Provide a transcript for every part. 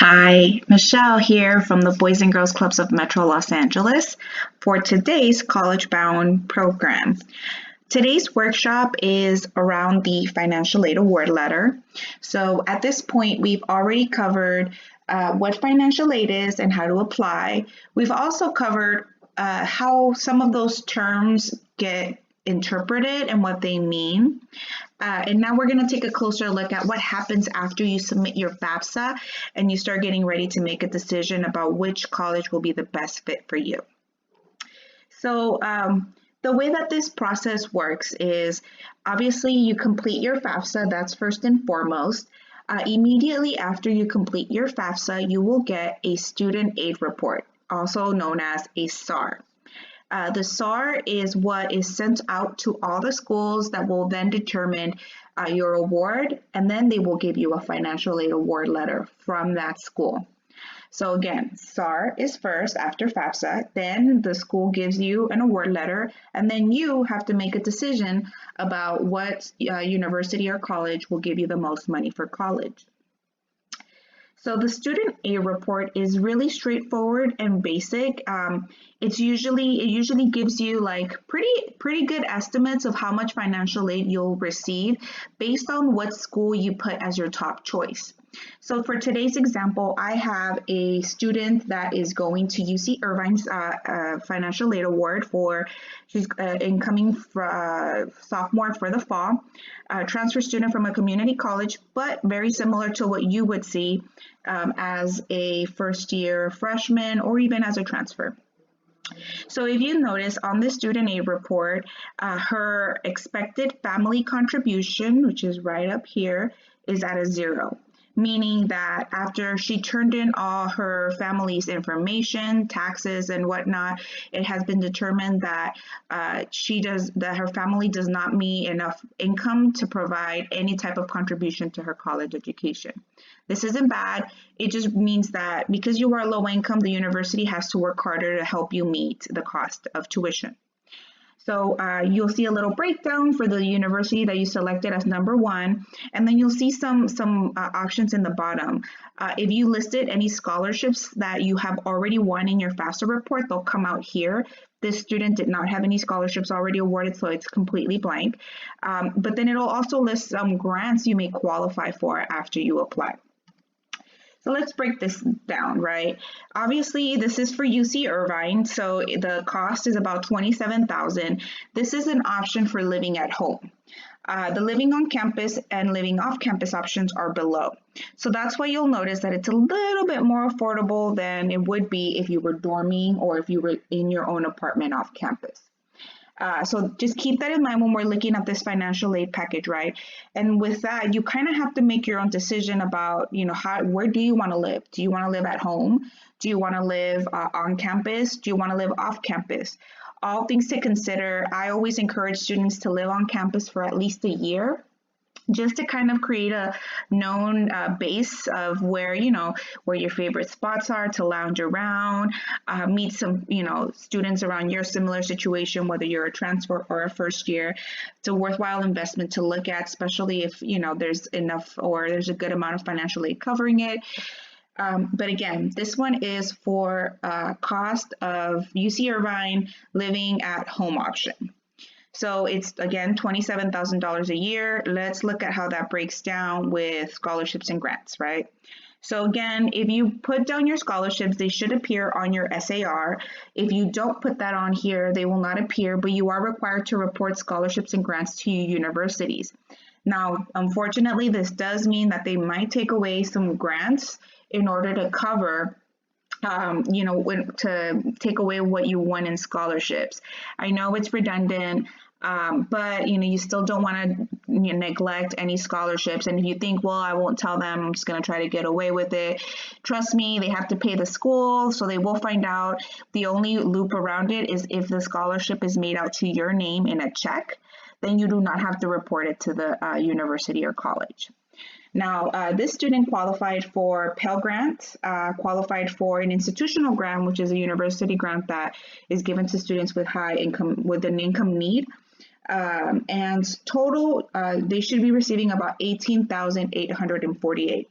Hi, Michelle here from the Boys and Girls Clubs of Metro Los Angeles for today's College Bound program. Today's workshop is around the financial aid award letter. So at this point, we've already covered what financial aid is and how to apply. We've also covered how some of those terms get interpreted and what they mean. And now we're going to take a closer look at what happens after you submit your FAFSA and you start getting ready to make a decision about which college will be the best fit for you. So the way that this process works is obviously you complete your FAFSA, that's first and foremost. Immediately after you complete your FAFSA, you will get a student aid report, also known as a SAR. The SAR is what is sent out to all the schools that will then determine your award, and then they will give you a financial aid award letter from that school. So again, SAR is first after FAFSA, then the school gives you an award letter, and then you have to make a decision about what university or college will give you the most money for college. So the student aid report is really straightforward and basic. It usually gives you like pretty good estimates of how much financial aid you'll receive based on what school you put as your top choice. So for today's example, I have a student that is going to UC Irvine's financial aid award she's incoming sophomore for the fall, transfer student from a community college, but very similar to what you would see as a first year freshman or even as a transfer. So if you notice on the student aid report, her expected family contribution, which is right up here, is at a 0. Meaning that after she turned in all her family's information, taxes and whatnot, it has been determined that her family does not meet enough income to provide any type of contribution to her college education. This isn't bad. It just means that because you are low income, the university has to work harder to help you meet the cost of tuition. So you'll see a little breakdown for the university that you selected as number 1, and then you'll see some options in the bottom. If you listed any scholarships that you have already won in your FAFSA report, they'll come out here. This student did not have any scholarships already awarded, so it's completely blank. But then it'll also list some grants you may qualify for after you apply. So let's break this down, right? Obviously, this is for UC Irvine, so the cost is about $27,000. This is an option for living at home. The living on campus and living off campus options are below. So that's why you'll notice that it's a little bit more affordable than it would be if you were dorming or if you were in your own apartment off campus. So just keep that in mind when we're looking at this financial aid package, right? And with that, you kind of have to make your own decision about, where do you want to live? Do you want to live at home? Do you want to live on campus? Do you want to live off campus? All things to consider. I always encourage students to live on campus for at least a year, just to kind of create a known base of where your favorite spots are to lounge around, meet some, students around your similar situation, whether you're a transfer or a first year. It's a worthwhile investment to look at, especially if, there's enough or there's a good amount of financial aid covering it. But again, this one is for cost of UC Irvine living at home option. So it's, again, $27,000 a year. Let's look at how that breaks down with scholarships and grants, right? So again, if you put down your scholarships, they should appear on your SAR. If you don't put that on here, they will not appear, but you are required to report scholarships and grants to universities. Now, unfortunately, this does mean that they might take away some grants in order to cover to take away what you won in scholarships. I know it's redundant, but you still don't want to neglect any scholarships. And if you think, well, I won't tell them, I'm just going to try to get away with it. Trust me, they have to pay the school, so they will find out. The only loop around it is if the scholarship is made out to your name in a check, then you do not have to report it to the university or college. Now, this student qualified for Pell Grant, qualified for an institutional grant, which is a university grant that is given to students with with an income need. And total, they should be receiving about $18,848.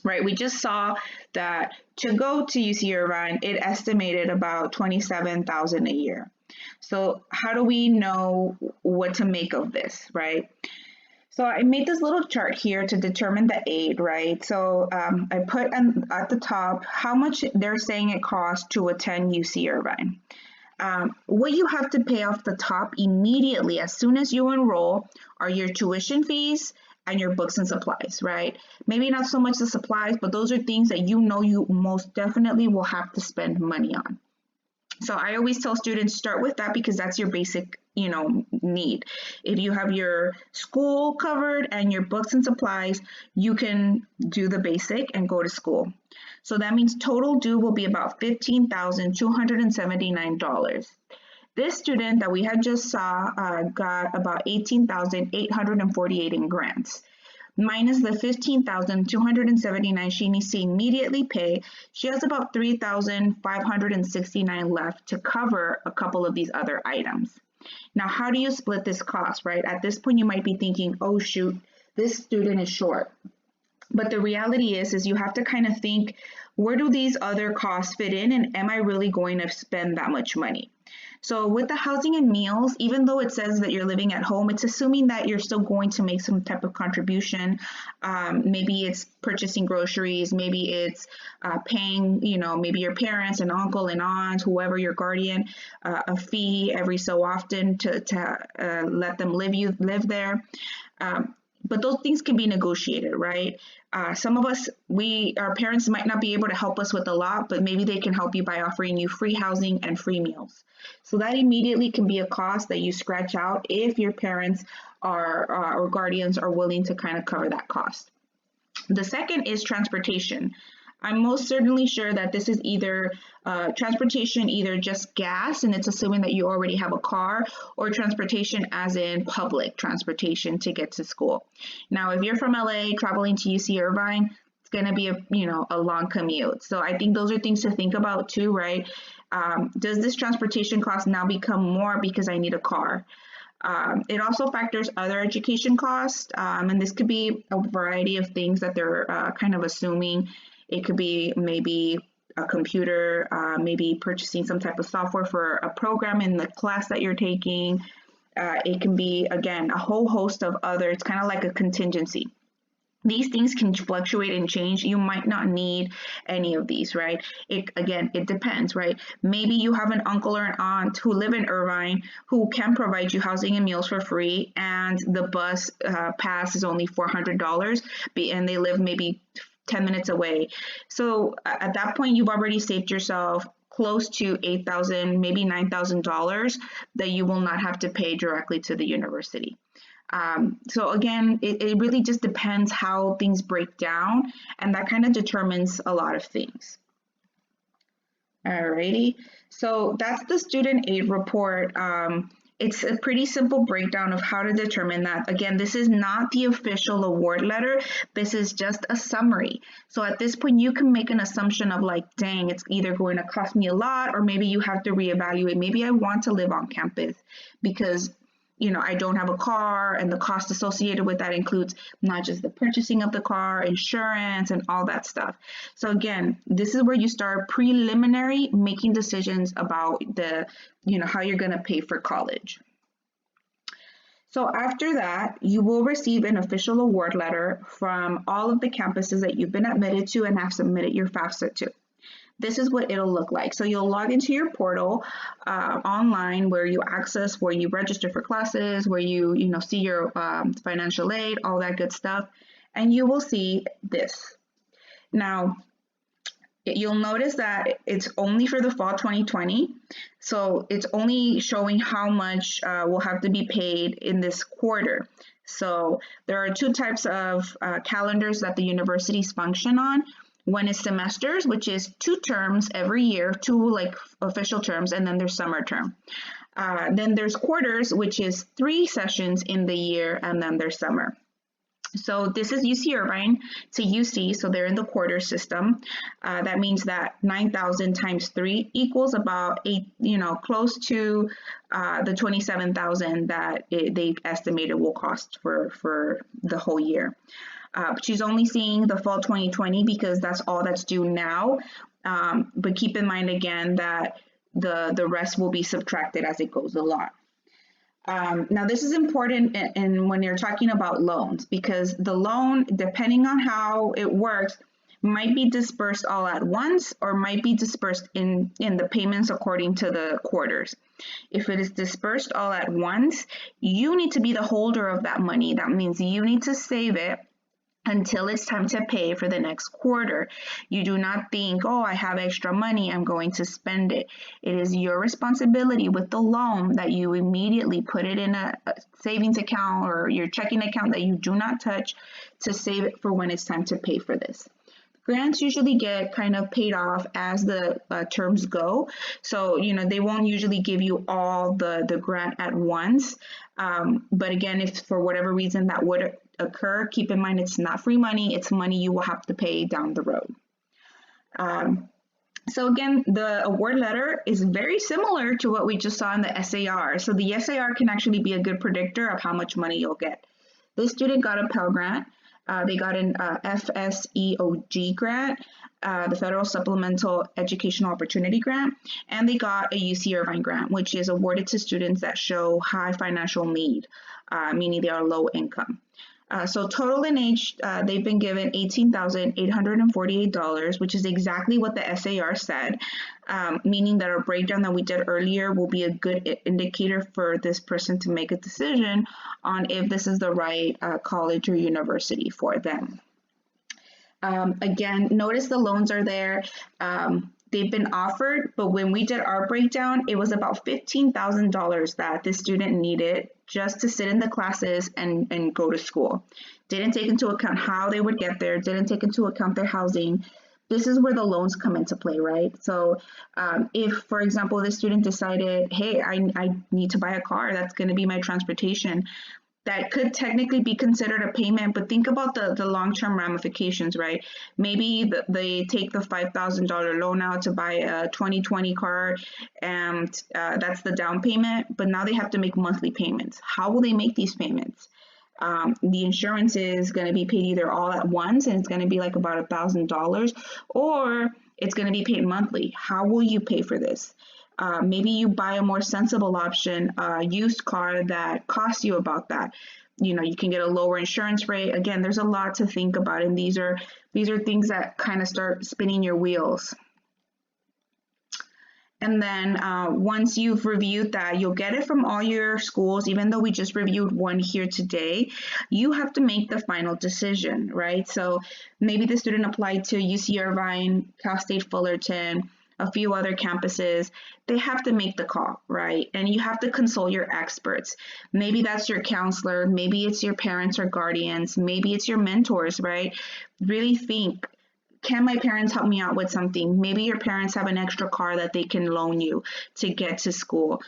right? We just saw that to go to UC Irvine, it estimated about 27,000 a year. So how do we know what to make of this, right? So I made this little chart here to determine the aid, right? So I put at the top how much they're saying it costs to attend UC Irvine. What you have to pay off the top immediately as soon as you enroll are your tuition fees and your books and supplies, right? Maybe not so much the supplies, but those are things that you know you most definitely will have to spend money on. So I always tell students start with that because that's your basic, need. If you have your school covered and your books and supplies, you can do the basic and go to school. So that means total due will be about $15,279. This student that we had just saw got about $18,848 in grants. Minus the $15,279 she needs to immediately pay, she has about $3,569 left to cover a couple of these other items. Now, how do you split this cost, right? At this point, you might be thinking, oh, shoot, this student is short. But the reality is you have to kind of think, where do these other costs fit in, and am I really going to spend that much money? So with the housing and meals, even though it says that you're living at home, it's assuming that you're still going to make some type of contribution. Maybe it's purchasing groceries, maybe it's paying, maybe your parents and uncle and aunt, whoever your guardian, a fee every so often to let them live there. But those things can be negotiated, right? Some of us, our parents might not be able to help us with a lot, but maybe they can help you by offering you free housing and free meals. So that immediately can be a cost that you scratch out if your parents or guardians are willing to kind of cover that cost. The second is transportation. I'm most certainly sure that this is either transportation, either just gas, and it's assuming that you already have a car, or transportation as in public transportation to get to school. Now, if you're from LA traveling to UC Irvine, it's going to be a long commute. So I think those are things to think about too, right? Does this transportation cost now become more because I need a car? It also factors other education costs, and this could be a variety of things that they're kind of assuming. It could be maybe a computer, maybe purchasing some type of software for a program in the class that you're taking. It can be, again, a whole host of other, it's kind of like a contingency. These things can fluctuate and change. You might not need any of these, right? It depends, right? Maybe you have an uncle or an aunt who live in Irvine who can provide you housing and meals for free, and the bus pass is only $400, and they live maybe 10 minutes away. So at that point, you've already saved yourself close to $8,000, maybe $9,000 that you will not have to pay directly to the university. So again, it really just depends how things break down, and that kind of determines a lot of things. Alrighty, so that's the student aid report. It's a pretty simple breakdown of how to determine that. Again, this is not the official award letter. This is just a summary. So at this point, you can make an assumption of like, dang, it's either going to cost me a lot, or maybe you have to reevaluate. Maybe I want to live on campus because I don't have a car, and the cost associated with that includes not just the purchasing of the car, insurance, and all that stuff. So again, this is where you start preliminary making decisions about how you're going to pay for college. So after that, you will receive an official award letter from all of the campuses that you've been admitted to and have submitted your FAFSA to. This is what it'll look like. So you'll log into your portal online where you register for classes, where you see your financial aid, all that good stuff, and you will see this. Now, you'll notice that it's only for the fall 2020, so it's only showing how much will have to be paid in this quarter. So there are two types of calendars that the universities function on. One is semesters, which is 2 terms every year, 2 like official terms, and then there's summer term. Then there's quarters, which is 3 sessions in the year, and then there's summer. So this is UC Irvine to UC, so they're in the quarter system. That means that 9,000 times 3 equals about close to the 27,000 that they've estimated will cost for the whole year. She's only seeing the fall 2020 because that's all that's due now. But keep in mind again that the rest will be subtracted as it goes along. Now, this is important in when you're talking about loans because the loan, depending on how it works, might be dispersed all at once or might be dispersed in the payments according to the quarters. If it is dispersed all at once, you need to be the holder of that money. That means you need to save it until it's time to pay for the next quarter. You do not think, oh, I have extra money, I'm going to spend it. It is your responsibility with the loan that you immediately put it in a savings account or your checking account that you do not touch to save it for when it's time to pay for this. Grants usually get kind of paid off as the terms go. So, they won't usually give you all the grant at once. But again, if for whatever reason that would occur, keep in mind it's not free money. It's money you will have to pay down the road. So again, the award letter is very similar to what we just saw in the SAR. So the SAR can actually be a good predictor of how much money you'll get. This student got a Pell Grant. They got an FSEOG grant, the Federal Supplemental Educational Opportunity Grant, and they got a UC Irvine grant, which is awarded to students that show high financial need, meaning they are low income. So total in age, they've been given $18,848, which is exactly what the SAR said, meaning that our breakdown that we did earlier will be a good indicator for this person to make a decision on if this is the right college or university for them. Again, notice the loans are there. They've been offered, but when we did our breakdown, it was about $15,000 that the student needed just to sit in the classes and go to school. Didn't take into account how they would get there, didn't take into account their housing. This is where the loans come into play, right? So if, for example, the student decided, hey, I need to buy a car, that's going to be my transportation, that could technically be considered a payment, but think about the long-term ramifications, right? Maybe they take the $5,000 loan out to buy a 2020 car, and that's the down payment, but now they have to make monthly payments. How will they make these payments? The insurance is going to be paid either all at once, and it's going to be like about $1,000, or it's going to be paid monthly. How will you pay for this? Maybe you buy a more sensible option, a used car that costs you about that. You can get a lower insurance rate. Again, there's a lot to think about, and these are things that kind of start spinning your wheels. And then once you've reviewed that, you'll get it from all your schools, even though we just reviewed one here today. You have to make the final decision, right? So maybe the student applied to UC Irvine, Cal State Fullerton, a few other campuses. They have to make the call, right? And you have to consult your experts. Maybe that's your counselor, maybe it's your parents or guardians, maybe it's your mentors, right? Really think, can my parents help me out with something? Maybe your parents have an extra car that they can loan you to get to school.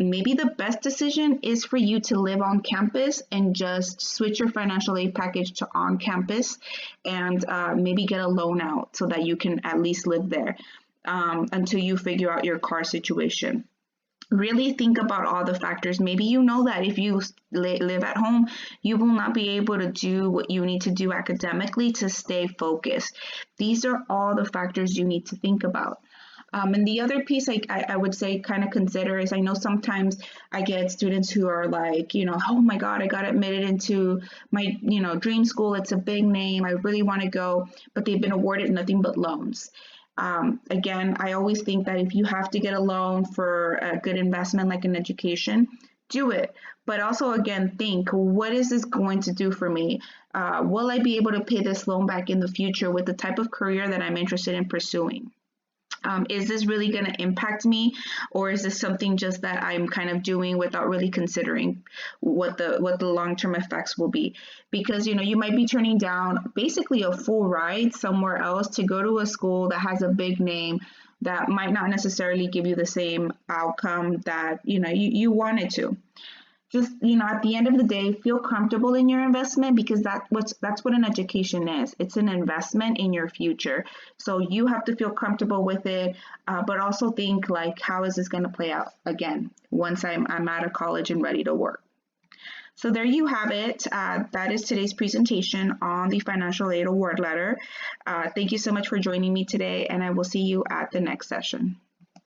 Maybe the best decision is for you to live on campus and just switch your financial aid package to on campus and maybe get a loan out so that you can at least live there until you figure out your car situation. Really think about all the factors. Maybe you know that if you live at home, you will not be able to do what you need to do academically to stay focused. These are all the factors you need to think about. And the other piece I would say kind of consider is, I know sometimes I get students who are like, oh my God, I got admitted into my, dream school. It's a big name. I really want to go, but they've been awarded nothing but loans. Again, I always think that if you have to get a loan for a good investment like an education, do it. But also, again, think, what is this going to do for me? Will I be able to pay this loan back in the future with the type of career that I'm interested in pursuing? Is this really going to impact me, or is this something just that I'm kind of doing without really considering what the long-term effects will be? Because you might be turning down basically a full ride somewhere else to go to a school that has a big name that might not necessarily give you the same outcome that you wanted to. Just at the end of the day, feel comfortable in your investment, because that's what an education is. It's an investment in your future. So you have to feel comfortable with it, but also think, like, how is this going to play out again once I'm out of college and ready to work? So there you have it. That is today's presentation on the financial aid award letter. Thank you so much for joining me today, and I will see you at the next session.